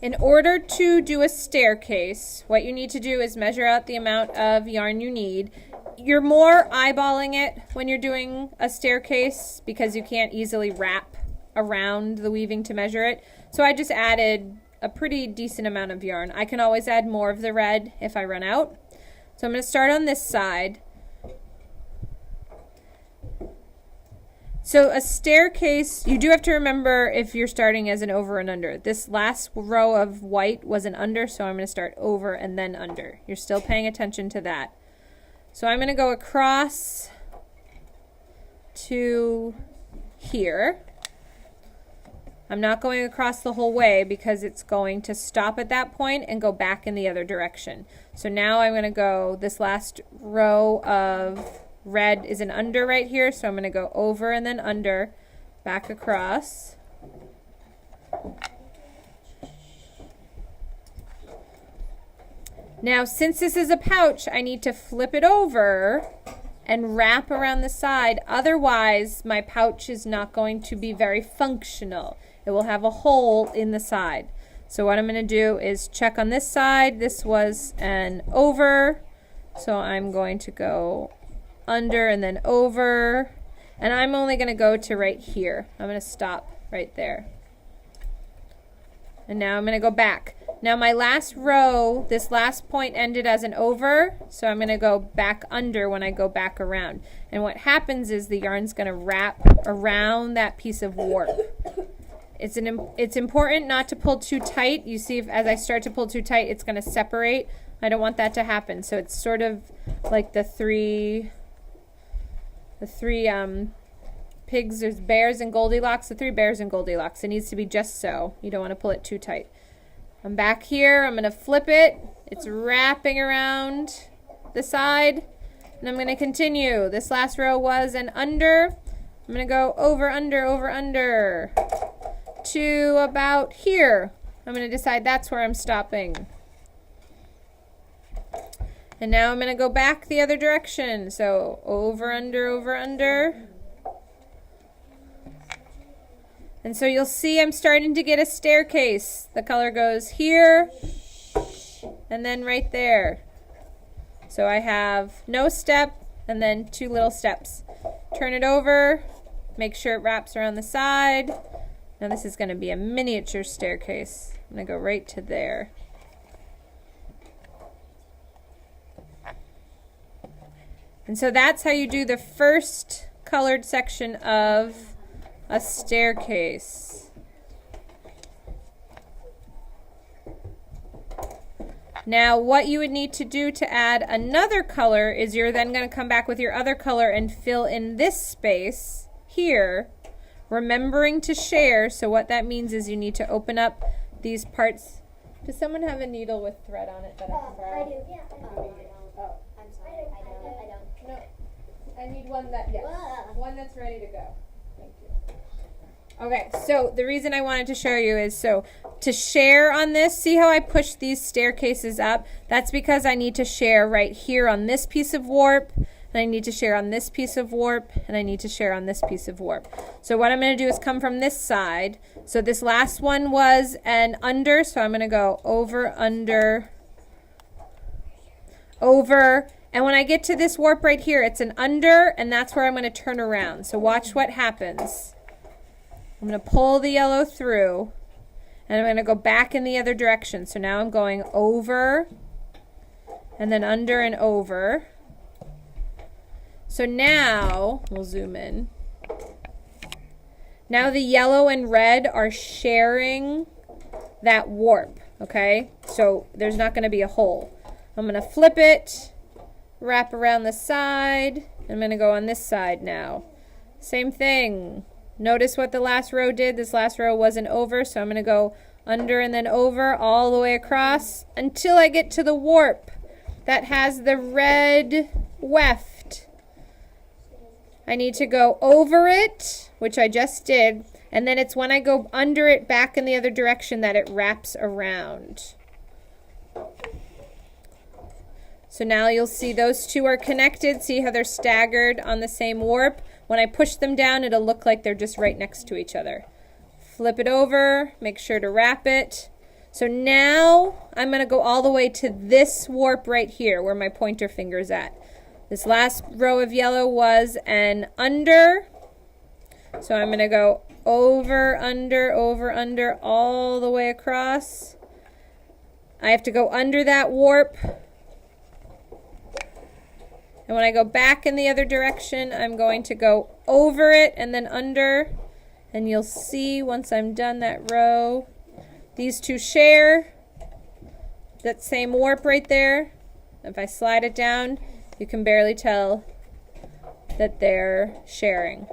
In order to do a staircase, what you need to do is measure out the amount of yarn you need. You're more eyeballing it when you're doing a staircase because you can't easily wrap around the weaving to measure it. So I just added a pretty decent amount of yarn. I can always add more of the red if I run out. So I'm going to start on this side. So a staircase, you do have to remember if you're starting as an over and under. This last row of white was an under, so I'm going to start over and then under. You're still paying attention to that. So I'm going to go across to here. I'm not going across the whole way because it's going to stop at that point and go back in the other direction. So now I'm going to go, this last row of red is an under right here, so I'm going to go over and then under, back across. Now, since this is a pouch, I need to flip it over and wrap around the side. Otherwise, my pouch is not going to be very functional. It will have a hole in the side. So what I'm going to do is check on this side. This was an over, so I'm going to go under and then over, and I'm only going to go to right here. I'm going to stop right there. And now I'm going to go back. Now my last row, this last point ended as an over, so I'm going to go back under when I go back around. And what happens is the yarn's going to wrap around that piece of warp. It's important not to pull too tight. You see, as I start to pull too tight, it's going to separate. I don't want that to happen. So it's sort of like the three pigs, there's bears and Goldilocks, the three bears and Goldilocks. It needs to be just so. You don't want to pull it too tight. I'm back here. I'm going to flip it. It's wrapping around the side. And I'm going to continue. This last row was an under. I'm going to go over, under to about here. I'm going to decide that's where I'm stopping. And now I'm going to go back the other direction. So over, under. And so you'll see I'm starting to get a staircase. The color goes here and then right there. So I have no step and then two little steps. Turn it over, make sure it wraps around the side. Now this is going to be a miniature staircase. I'm going to go right to there. And so that's how you do the first colored section of a staircase. Now what you would need to do to add another color is you're then going to come back with your other color and fill in this space here, remembering to share. So what that means is you need to open up these parts. Does someone have a needle with thread on it that I can borrow? I do, yeah. Oh, I'm sorry, I don't. no. I need one that, yes, one that's ready to go. Thank you. Okay, so the reason I wanted to show you is so to share on this, see how I push these staircases up? That's because I need to share right here on this piece of warp, and I need to share on this piece of warp, and I need to share on this piece of warp. So what I'm going to do is come from this side. So this last one was an under, so I'm going to go over, under, over. And when I get to this warp right here, it's an under, and that's where I'm going to turn around. So watch what happens. I'm going to pull the yellow through, and I'm going to go back in the other direction. So now I'm going over, and then under and over. So now, we'll zoom in. Now the yellow and red are sharing that warp, okay? So there's not going to be a hole. I'm going to flip it, wrap around the side. I'm going to go on this side now. Same thing. Notice what the last row did. This last row wasn't over, so I'm going to go under and then over all the way across until I get to the warp that has the red weft. I need to go over it, which I just did, and then it's when I go under it back in the other direction that it wraps around. So now you'll see those two are connected. See how they're staggered on the same warp? When I push them down, it'll look like they're just right next to each other. Flip it over, make sure to wrap it. So now I'm going to go all the way to this warp right here where my pointer finger's at. This last row of yellow was an under. So I'm going to go over, under, all the way across. I have to go under that warp. And when I go back in the other direction, I'm going to go over it and then under. And you'll see once I'm done that row, these two share that same warp right there. If I slide it down, you can barely tell that they're sharing.